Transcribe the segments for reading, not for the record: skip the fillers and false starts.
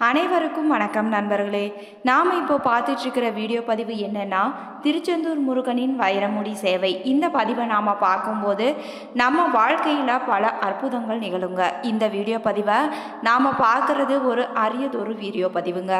அனைவருக்கும் வணக்கம் நண்பர்களே. நாம் இப்போ பார்த்துட்ருக்கிற வீடியோ பதிவு என்னென்னா, திருச்செந்தூர் முருகனின் வைரமுடி சேவை. இந்த பதிவை நாம் பார்க்கும்போது நம்ம வாழ்க்கையில் பல அற்புதங்கள் நிகழுங்க. இந்த வீடியோ பதிவை நாம் பார்க்குறது ஒரு அரியதொரு வீடியோ பதிவுங்க.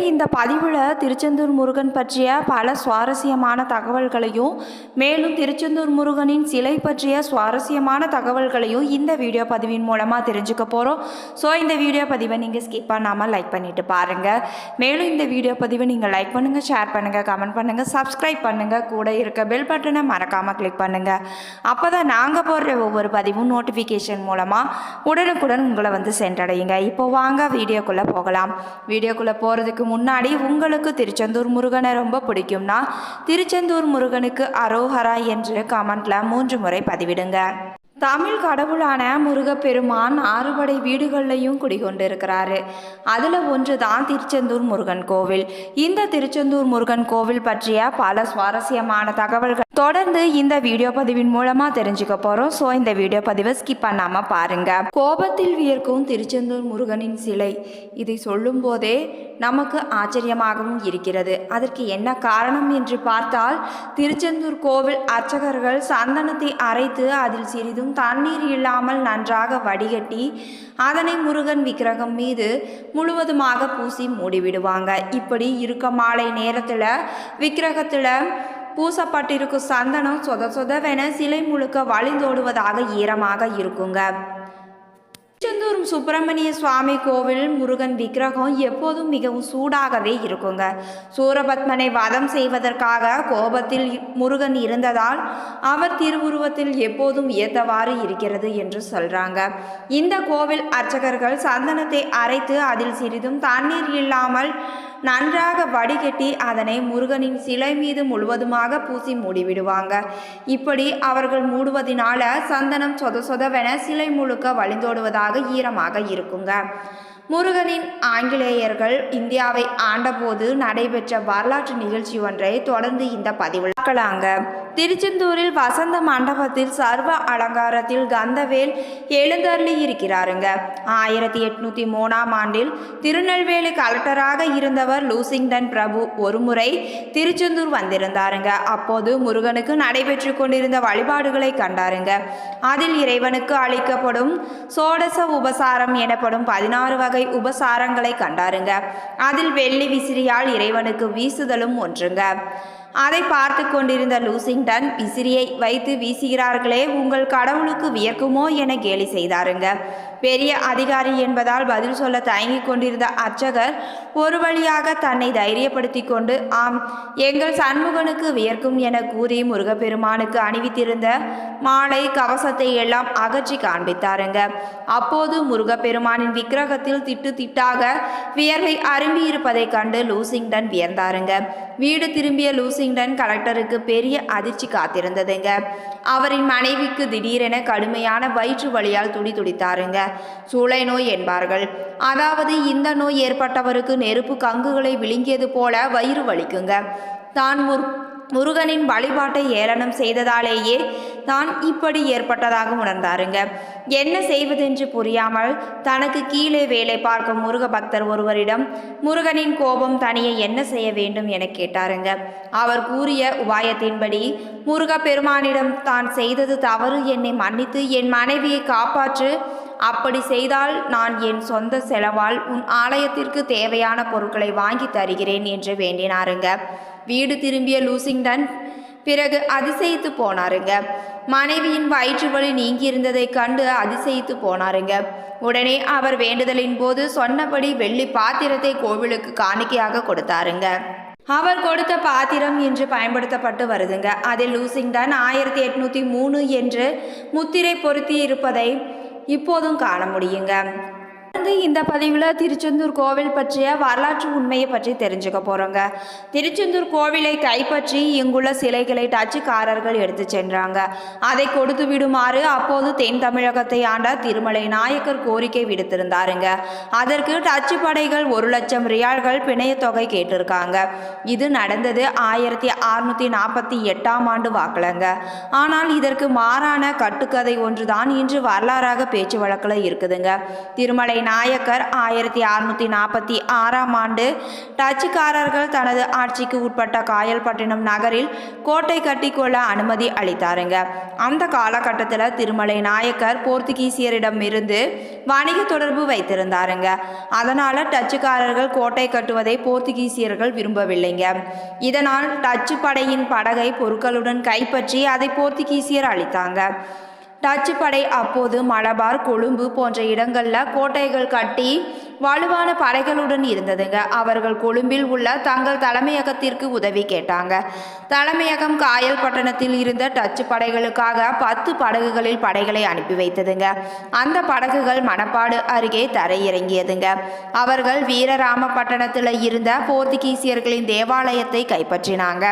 இந்த பதிவில் திருச்செந்தூர் முருகன் பற்றிய பல சுவாரஸ்யமான தகவல்களையும், மேலும் திருச்செந்தூர் முருகனின் சிலை பற்றிய சுவாரஸ்யமான தகவல்களையும் இந்த வீடியோ பதிவின் மூலமாக தெரிஞ்சுக்க போகிறோம். ஸோ இந்த வீடியோ பதிவை நீங்கள் ஸ்கிப் பண்ணாமல் லைக் பண்ணிட்டு பாருங்கள். மேலும் இந்த வீடியோ பதிவை நீங்கள் லைக் பண்ணுங்கள், ஷேர் பண்ணுங்கள், கமெண்ட் பண்ணுங்கள், சப்ஸ்கிரைப் பண்ணுங்கள். கூட இருக்க பெல் பட்டனை மறக்காமல் கிளிக் பண்ணுங்கள். அப்போ தான் நாங்கள் போடுற ஒவ்வொரு பதிவும் நோட்டிஃபிகேஷன் மூலமாக உடனுக்குடன் உங்களை வந்து சென்றடையுங்க. இப்போ வாங்க வீடியோக்குள்ளே போகலாம். வீடியோக்குள்ளே போகிறதுக்கு முன்னாடி உங்களுக்கு திருச்செந்தூர் முருகனை ரொம்ப பிடிக்கும்னா திருச்செந்தூர் முருகனுக்கு அரோஹரா என்று கமெண்ட்ல 3 முறை பதிவிடுங்க. தமிழ் கடவுளான முருகப்பெருமான் 6 படை வீடுகள்லையும் குடிகொண்டிருக்கிறாரு. அதில் ஒன்று தான் திருச்செந்தூர் முருகன் கோவில். இந்த திருச்செந்தூர் முருகன் கோவில் பற்றிய பல சுவாரஸ்யமான தகவல்கள் தொடர்ந்து இந்த வீடியோ பதிவின் மூலமாக தெரிஞ்சுக்க போகிறோம். ஸோ இந்த வீடியோ பதிவை ஸ்கிப் பண்ணாமல் பாருங்கள். கோபத்தில் வியர்க்கும் திருச்செந்தூர் முருகனின் சிலை. இதை சொல்லும் போதே நமக்கு ஆச்சரியமாகவும் இருக்கிறது. அதற்கு என்ன காரணம் என்று பார்த்தால், திருச்செந்தூர் கோவில் அர்ச்சகர்கள் சந்தனத்தை அரைத்து அதில் சிறிதும் தண்ணீர் இல்லாமல் நன்றாக வடிகட்டி அதனை முருகன் விக்கிரகம் மீது முழுவதுமாக பூசி மூடிவிடுவாங்க. இப்படி இருக்க மாலை நேரத்தில் விக்கிரகத்தில் பூசப்பட்டிருக்கும் சந்தனம் சொதவென சிலை முழுக்க வழிந்தோடுவதாக ஈரமாக இருக்குங்க. திருச்செந்தூர் சுப்பிரமணிய சுவாமி கோவில் முருகன் விக்கிரகம் எப்போதும் மிகவும் சூடாகவே இருக்குங்க. சூரபத்மனை வதம் செய்வதற்காக கோபத்தில் முருகன் இருந்ததால் அவர் திருவுருவத்தில் எப்போதும் ஏத்தவாறு இருக்கிறது என்று சொல்றாங்க. இந்த கோவில் அர்ச்சகர்கள் சந்தனத்தை அரைத்து அதில் சிறிதும் தண்ணீர் இல்லாமல் நன்றாக வடிகட்டி அதனை முருகனின் சிலை மீது முழுவதுமாக பூசி மூடிவிடுவாங்க. இப்படி அவர்கள் மூடுவதனால சந்தனம் சொதவென சிலை முழுக்க வழிந்தோடுவதாக ஈரமாக இருக்குங்க. முருகனின் ஆங்கிலேயர்கள் இந்தியாவை ஆண்டபோது நடைபெற்ற வரலாற்று நிகழ்ச்சி ஒன்றை தொடர்ந்து இந்த பதிவில் பார்க்கலாங்க. திருச்செந்தூரில் வசந்த மண்டபத்தில் சர்வ அலங்காரத்தில் கந்தவேல் எழுந்தருளி இருக்கிறாருங்க. 1803ஆம் ஆண்டில் திருநெல்வேலி கலெக்டராக இருந்தவர் லூசிங்டன் பிரபு ஒரு முறை திருச்செந்தூர் வந்திருந்தாருங்க. அப்போது முருகனுக்கு நடைபெற்று கொண்டிருந்த வழிபாடுகளை கண்டாருங்க. அதில் இறைவனுக்கு அளிக்கப்படும் சோடச உபசாரம் எனப்படும் 16 வகை உபசாரங்களை கண்டாருங்க. அதில் வெள்ளி விசிறியால் இறைவனுக்கு வீசுதலும் ஒன்றுங்க. அதை பார்த்து கொண்டிருந்த லூசிங்டன், விசிறியை வைத்து வீசுகிறார்களே, உங்கள் கடவுளுக்கு வியர்க்குமோ என கேலி செய்தாருங்க. பெரிய அதிகாரி என்பதால் பதில் சொல்ல தயங்கி கொண்டிருந்த அர்ச்சகர் ஒரு வழியாக தன்னை தைரியப்படுத்தி கொண்டு, ஆம், எங்கள் சண்முகனுக்கு வியர்க்கும் என கூறி முருகப்பெருமானுக்கு அணிவித்திருந்த மாலை கவசத்தை எல்லாம் அகற்றி காண்பித்தாருங்க. அப்போது முருகப்பெருமானின் விக்கிரகத்தில் திட்டாக வியர்வை அரும்பி இருப்பதை கண்டு லூசிங்டன் வியர்ந்தாருங்க. வீடு திரும்பிய லூசிங்டன் கலெக்டருக்கு பெரிய அதிர்ச்சி காத்திருந்ததுங்க. அவரின் மனைவிக்கு திடீரென கடுமையான வயிற்று வலியால் துடித்தாருங்க. சூளை நோய் என்பார்கள். அதாவது இந்த நோய் ஏற்பட்டவருக்கு நெருப்பு கங்குகளை விழுங்கியது போல வயிறு வலிக்குங்க. தான் முருகனின் வழிபாட்டை ஏளனம் செய்ததாலேயே தான் இப்படி ஏற்பட்டதாக உணர்ந்தாருங்க. என்ன செய்வதென்று புரியாமல் தனக்கு கீழே வேலை பார்க்கும் முருக பக்தர் ஒருவரிடம் முருகனின் கோபம் தனியே என்ன செய்ய வேண்டும் என கேட்டாருங்க. அவர் கூறிய உபாயத்தின்படி முருகப்பெருமானிடம் தான் செய்தது தவறு, என்னை மன்னித்து என் மனைவியை காப்பாற்று, அப்படி செய்தால் நான் என் சொந்த செலவால் உன் ஆலயத்திற்கு தேவையான பொருட்களை வாங்கி தருகிறேன் என்று வேண்டினாருங்க. வீடு திரும்பிய லூசிங்டன் பிறகு அதிசயித்து போனாருங்க. மனைவியின் வயிற்று வலி நீங்கியிருந்ததை கண்டு அதிசயித்து போனாருங்க. உடனே அவர் வேண்டுதலின் போது சொன்னபடி வெள்ளி பாத்திரத்தை கோவிலுக்கு காணிக்கையாக கொடுத்தாருங்க. அவர் கொடுத்த பாத்திரம் இன்று பயன்படுத்தப்பட்டு வருதுங்க. அதில் லூசிங்டன் 1803 என்று முத்திரை பொருத்தி இருப்பதை இப்போதும் காண முடியுங்க. இந்த பதிவில் திருச்செந்தூர் கோவில் பற்றிய வரலாற்று உண்மையை பற்றி தெரிஞ்சுக்க போகிறோங்க. திருச்செந்தூர் கோவிலை கைப்பற்றி இங்குள்ள சிலைகளை டச்சுக்காரர்கள் எடுத்து சென்றாங்க. அதை கொடுத்து விடுமாறு அப்போது தென் தமிழகத்தை ஆண்ட திருமலை நாயக்கர் கோரிக்கை விடுத்திருந்தாருங்க. அதற்கு டச்சு படைகள் 1 லட்சம் ரியால்கள் பிணையத்தொகை கேட்டிருக்காங்க. இது நடந்தது 1648ஆம் ஆண்டு வாக்கிலங்க. ஆனால் இதற்கு மாறான கட்டுக்கதை ஒன்றுதான் இன்று வரலாறாக பேச்சு வழக்கில் இருக்குதுங்க. திருமலை நாயக்கர் 1646ஆம் ஆண்டு டச்சுக்காரர்கள் தனது ஆட்சிக்கு உட்பட்ட காயல்பட்டினம் நகரில் கோட்டை கட்டிக்கொள்ள அனுமதி அளித்தாருங்க. அந்த காலகட்டத்தில் திருமலை நாயக்கர் போர்த்துகீசியரிடம் இருந்து வணிக தொடர்பு வைத்திருந்தாருங்க. அதனால் டச்சுக்காரர்கள் கோட்டை கட்டுவதை போர்த்துகீசியர்கள் விரும்பவில்லைங்க. இதனால் டச்சு படையின் படகை பொருட்களுடன் கைப்பற்றி அதை போர்த்துகீசியர் அளித்தாங்க. டச்சு படை அப்போது மலபார், கொழும்பு போன்ற இடங்களில் கோட்டைகள் கட்டி வலுவான படைகளுடன் இருந்ததுங்க. அவர்கள் கொழும்பில் உள்ள தங்கள் தலைமையகத்திற்கு உதவி கேட்டாங்க. தலைமையகம் காயல்பட்டணத்தில் இருந்த டச்சு படைகளுக்காக 10 படகுகளில் படைகளை அனுப்பி வைத்ததுங்க. அந்த படகுகள் மணப்பாடு அருகே தரையிறங்கியதுங்க. அவர்கள் வீரராமப்பட்டணத்தில் இருந்த போர்த்துகீசியர்களின் தேவாலயத்தை கைப்பற்றினாங்க.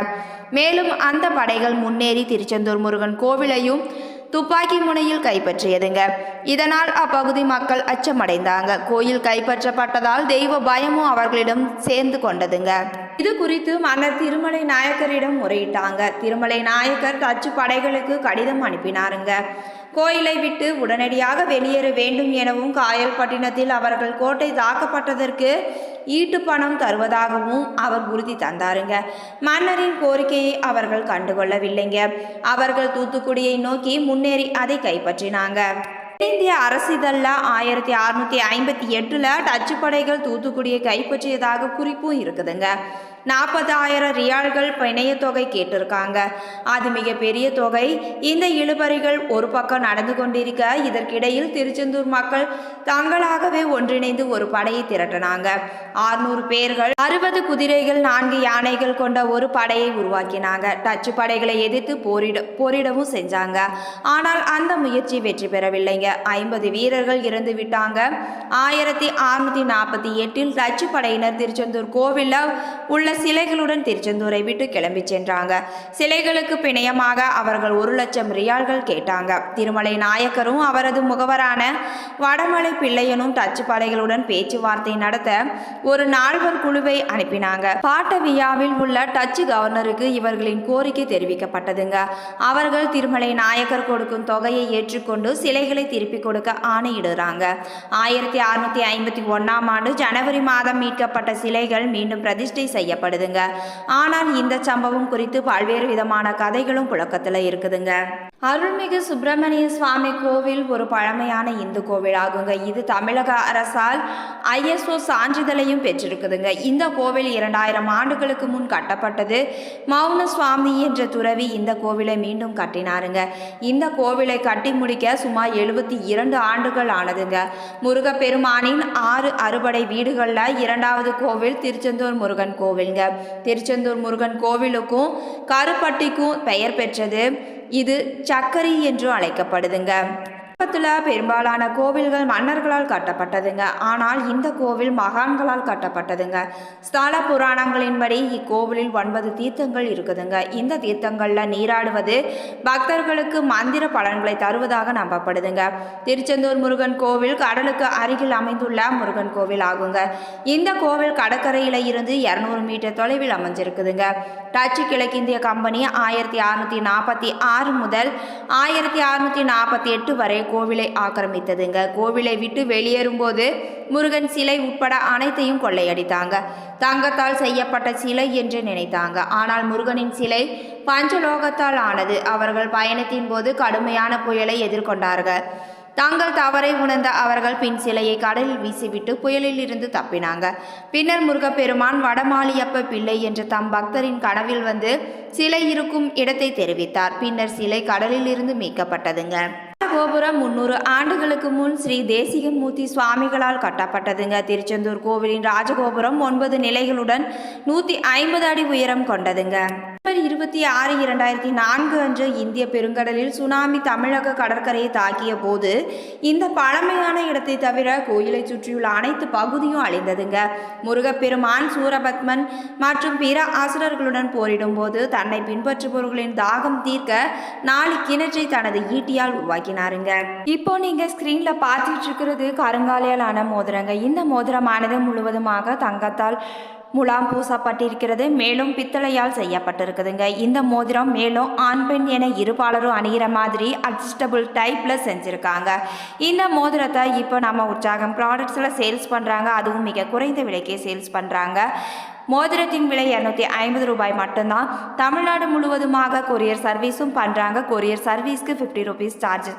மேலும் அந்த படைகள் முன்னேறி திருச்செந்தூர் முருகன் கோவிலையும் துப்பாக்கி முனையில் கைப்பற்றியதுங்க. இதனால் அப்பகுதி மக்கள் அச்சமடைந்தாங்க. கோயில் கைப்பற்றப்பட்டதால் தெய்வ பயமும் அவர்களிடம் சேர்ந்து கொண்டதுங்க. இது குறித்து மன்னர் திருமலை நாயக்கரிடம் முறையிட்டாங்க. திருமலை நாயக்கர் டச்சு படைகளுக்கு கடிதம் அனுப்பினாருங்க. கோயிலை விட்டு உடனடியாக வெளியேற வேண்டும் எனவும் காயல்பட்டினத்தில் அவர்கள் கோட்டை தாக்கப்பட்டதற்கு ஈட்டு பணம் தருவதாகவும் அவர் உறுதி தந்தாருங்க. மன்னரின் கோரிக்கையை அவர்கள் கண்டுகொள்ளவில்லைங்க. அவர்கள் தூத்துக்குடியை நோக்கி முன்னேறி அதை கைப்பற்றினாங்க. இந்திய அரசிதழில் 1658 டச்சு படைகள் தூத்துக்குடியை கைப்பற்றியதாக குறிப்பும் இருக்குதுங்க. 40,000 ரியால்கள் பிணைய தொகை கேட்டிருக்காங்க. அது மிகப்பெரிய தொகை. இந்த இழுபறிகள் ஒரு பக்கம் நடந்து கொண்டிருக்க, இதற்கிடையில் திருச்செந்தூர் மக்கள் தங்களாகவே ஒன்றிணைந்து ஒரு படையை திரட்டினாங்க. 600 பேர்கள், 60 குதிரைகள், 4 யானைகள் கொண்ட ஒரு படையை உருவாக்கினாங்க. டச்சு படைகளை எதிர்த்து போரிடவும் செஞ்சாங்க. ஆனால் அந்த முயற்சி வெற்றி பெறவில்லைங்க. 50 வீரர்கள் இறந்து விட்டாங்க. 1648 டச்சு படையினர் திருச்செந்தூர் கோவிலில் உள்ள சிலைகளுடன் திருச்செந்தூரை விட்டு கிளம்பி சென்றாங்க. சிலைகளுக்கு பிணையமாக அவர்கள் 1,00,000 ரியால்கள் கேட்டாங்க. திருமலை நாயக்கரும் அவரது முகவரான வடமலை பிள்ளையனும் டச்சு படைகளுடன் பேச்சுவார்த்தை நடத்த ஒரு நால்வர் குழுவை அனுப்பினாங்க. பாட்டவியாவில் உள்ள டச்சு கவர்னருக்கு இவர்களின் கோரிக்கை தெரிவிக்கப்பட்டதுங்க. அவர்கள் திருமலை நாயக்கர் கொடுக்கும் தொகையை ஏற்றுக்கொண்டு சிலைகளை திருப்பி கொடுக்க ஆணையிடுறாங்க. 1651ஆம் ஆண்டு ஜனவரி மாதம் மீட்கப்பட்ட சிலைகள் மீண்டும் பிரதிஷ்டை செய்யப்படுதுங்க. ஆனால் இந்த சம்பவம் குறித்து பல்வேறு விதமான கதைகளும் புழக்கத்தில் இருக்குதுங்க. அருள்மிகு சுப்பிரமணிய சுவாமி கோவில் ஒரு பழமையான இந்து கோவில் ஆகுங்க. இது தமிழக அரசால் ISO சான்றிதழையும் பெற்றிருக்குதுங்க. இந்த கோவில் 2000 ஆண்டுகளுக்கு முன் கட்டப்பட்டது. மௌன சுவாமி என்ற துறவி இந்த கோவிலை மீண்டும் கட்டினாருங்க. இந்த கோவிலை கட்டி முடிக்க சுமார் 72 ஆண்டுகள் ஆனதுங்க. முருகப்பெருமானின் 6 அறுபடை வீடுகளில் 2வது கோவில் திருச்செந்தூர் முருகன் கோவில்ங்க. திருச்செந்தூர் முருகன் கோவிலுக்கும் கருப்பட்டிக்கும் பெயர் பெற்றது. இது சக்கரி என்று அழைக்கப்படுதுங்க. பெரும்பாலான கோவில்கள் மன்னர்களால் கட்டப்பட்டதுங்க. ஆனால் இந்த கோவில் மகான்களால் கட்டப்பட்டதுங்க. ஸ்தல புராணங்களின்படி இக்கோவிலில் 9 தீர்த்தங்கள் இருக்குதுங்க. இந்த தீர்த்தங்களில் நீராடுவது பக்தர்களுக்கு மந்திர பலன்களை தருவதாக நம்பப்படுதுங்க. திருச்செந்தூர் முருகன் கோவில் கடலுக்கு அருகில் அமைந்துள்ள முருகன் கோவில் ஆகுங்க. இந்த கோவில் கடற்கரையில இருந்து 200 மீட்டர் தொலைவில் அமைஞ்சிருக்குதுங்க. டச்சு கிழக்கிந்திய கம்பெனி 1646 முதல் 1648 வரை கோவிலை ஆக்கிரமித்ததுங்க. கோவிலை விட்டு வெளியேறும்போது முருகன் சிலை உட்பட அனைத்தையும் கொள்ளையடித்தாங்க. தங்கத்தால் செய்யப்பட்ட சிலை என்று நினைத்தாங்க. ஆனால் முருகனின் சிலை பஞ்சலோகத்தால் ஆனது. அவர்கள் பயணத்தின் போது கடுமையான புயலை எதிர்கொண்டார்கள். தங்கள் தவறை உணர்ந்த அவர்கள் பின் சிலையை கடலில் வீசிவிட்டு புயலில் இருந்து தப்பினாங்க. பின்னர் முருகப்பெருமான் வடமாளியப்ப பிள்ளை என்ற தம் பக்தரின் கனவில் வந்து சிலை இருக்கும் இடத்தை தெரிவித்தார். பின்னர் சிலை கடலில் இருந்து மீட்கப்பட்டதுங்க. கோபுரம் 300 ஆண்டுகளுக்கு முன் ஸ்ரீ தேசிகமூர்த்தி சுவாமிகளால் கட்டப்பட்டதுங்க. திருச்செந்தூர் கோவிலின் ராஜகோபுரம் 9 நிலைகளுடன் 150 அடி உயரம் கொண்டதுங்க. 26, 2004 அன்று இந்திய பெருங்கடலில் சுனாமி தமிழக கடற்கரையை தாக்கிய போது இந்த பழமையான இடத்தை தவிர கோயிலை சுற்றியுள்ள அனைத்து பகுதியும் அழிந்ததுங்க. முருகப்பெருமான் சூரபத்மன் மற்றும் பிற அசுரர்களுடன் போரிடும் போது தன்னை பின்பற்றுபவர்களின் தாகம் தீர்க்க 4 கிணற்றை தனது ஈட்டியால் உருவாக்கினாருங்க. இப்போ நீங்க ஸ்கிரீன்ல பார்த்துட்டு இருக்கிறது கருங்காலியாலான மோதிரங்க. இந்த மோதிரமானது முழுவதுமாக தங்கத்தால் முலாம் பூசப்பட்டிருக்கிறது. மேலும் பித்தளையால் செய்யப்பட்டிருக்குதுங்க. இந்த மோதிரம் மேலும் ஆண் பெண் என இருபாலரும் அணிகிற மாதிரி அட்ஜஸ்டபிள் டைப்பில் செஞ்சுருக்காங்க. இந்த மோதிரத்தை இப்போ நம்ம உற்சாகம் ப்ராடக்ட்ஸில் சேல்ஸ் பண்ணுறாங்க. அதுவும் மிக குறைந்த விலைக்கே சேல்ஸ் பண்ணுறாங்க. மோதிரத்தின் விலை 250 ரூபாய் மட்டும்தான். தமிழ்நாடு முழுவதுமாக கொரியர் சர்வீஸும் பண்ணுறாங்க. கொரியர் சர்வீஸ்க்கு 50 ருபீஸ் சார்ஜ்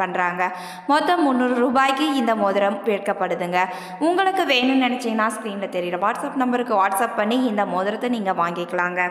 பண்ணுறாங்க. மொத்தம் 300 ரூபாய்க்கு இந்த மோதிரம் விற்கப்படுதுங்க. உங்களுக்கு வேணும்னு நினச்சிங்கன்னா ஸ்க்ரீனில் தெரியுற வாட்ஸ்அப் நம்பருக்கு வாட்ஸ்அப் பண்ணி இந்த மோதிரத்தை நீங்கள் வாங்கிக்கலாங்க.